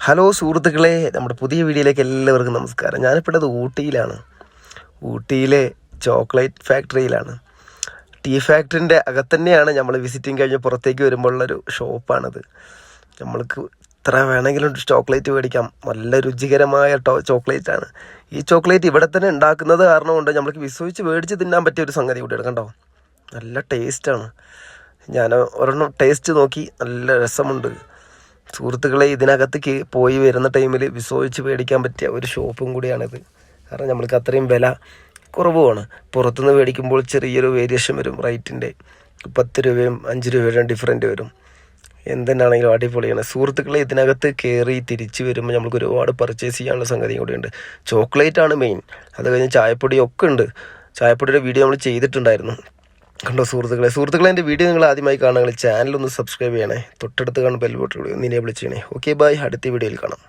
Hello സുഹൃത്തുക്കളെ, നമ്മുടെ പുതിയ വീഡിയോയിലേക്ക് എല്ലാവർക്കും നമസ്കാരം. ഞാനിപ്പോൾ ഉള്ളത് ഊട്ടിയിലാണ്. ഊട്ടിയിലെ ചോക്ലേറ്റ് ഫാക്ടറിയിലാണ്. ടീ ഫാക്ടറിൻ്റെ അകത്തന്നെയാണ് നമ്മൾ വിസിറ്റിംഗ് കഴിഞ്ഞ് പുറത്തേക്ക് വരുമ്പോഴുള്ളൊരു ഷോപ്പാണത്. നമ്മൾക്ക് എത്ര വേണമെങ്കിലും ചോക്ലേറ്റ് മേടിക്കാം. നല്ല രുചികരമായ ചോക്ലേറ്റാണ്. ഈ ചോക്ലേറ്റ് ഇവിടെ തന്നെ ഉണ്ടാക്കുന്നത് കാരണം കൊണ്ട് നമ്മൾക്ക് വിശ്വസിച്ച് മേടിച്ച് തിന്നാൻ പറ്റിയ ഒരു സംഗതി കൂടിയാണ്. കണ്ടോ, നല്ല ടേസ്റ്റാണ്. ഞാൻ ഒരെണ്ണം ടേസ്റ്റ് നോക്കി, നല്ല രസമുണ്ട്. സുഹൃത്തുക്കളെ, ഇതിനകത്ത് പോയി വരുന്ന ടൈമിൽ വിശ്വസിച്ച് മേടിക്കാൻ പറ്റിയ ഒരു ഷോപ്പും കൂടിയാണിത്. കാരണം നമ്മൾക്ക് അത്രയും വില കുറവുമാണ്. പുറത്തുനിന്ന് മേടിക്കുമ്പോൾ ചെറിയൊരു വേരിയേഷൻ വരും റേറ്റിൻ്റെ. 10 രൂപയും 5 രൂപയുടെ ഡിഫറൻറ്റ് വരും. എന്തെന്നാണെങ്കിലും അടിപൊളിയാണ്. സുഹൃത്തുക്കളെ, ഇതിനകത്ത് കയറി തിരിച്ച് വരുമ്പോൾ നമുക്ക് ഒരുപാട് പർച്ചേസ് ചെയ്യാനുള്ള സംഗതി കൂടിയുണ്ട്. ചോക്ലേറ്റാണ് മെയിൻ. അത് കഴിഞ്ഞ് ചായപ്പൊടിയൊക്കെ ഉണ്ട്. ചായപ്പൊടിയുടെ വീഡിയോ നമ്മൾ ചെയ്തിട്ടുണ്ടായിരുന്നു. കണ്ടോ സുഹൃത്തുക്കളെ, എൻ്റെ വീഡിയോ നിങ്ങൾ ആദ്യമായി കാണുകയാണെങ്കിൽ ചാനലൊന്ന് സബ്സ്ക്രൈബ് ചെയ്യണേ. തൊട്ടടുത്ത് കാണുന്ന ബെൽ ബട്ടൺ ഒന്ന് എനേബിൾ ചെയ്യണേ. Okay, bye. അടുത്ത വീഡിയോയിൽ കാണാം.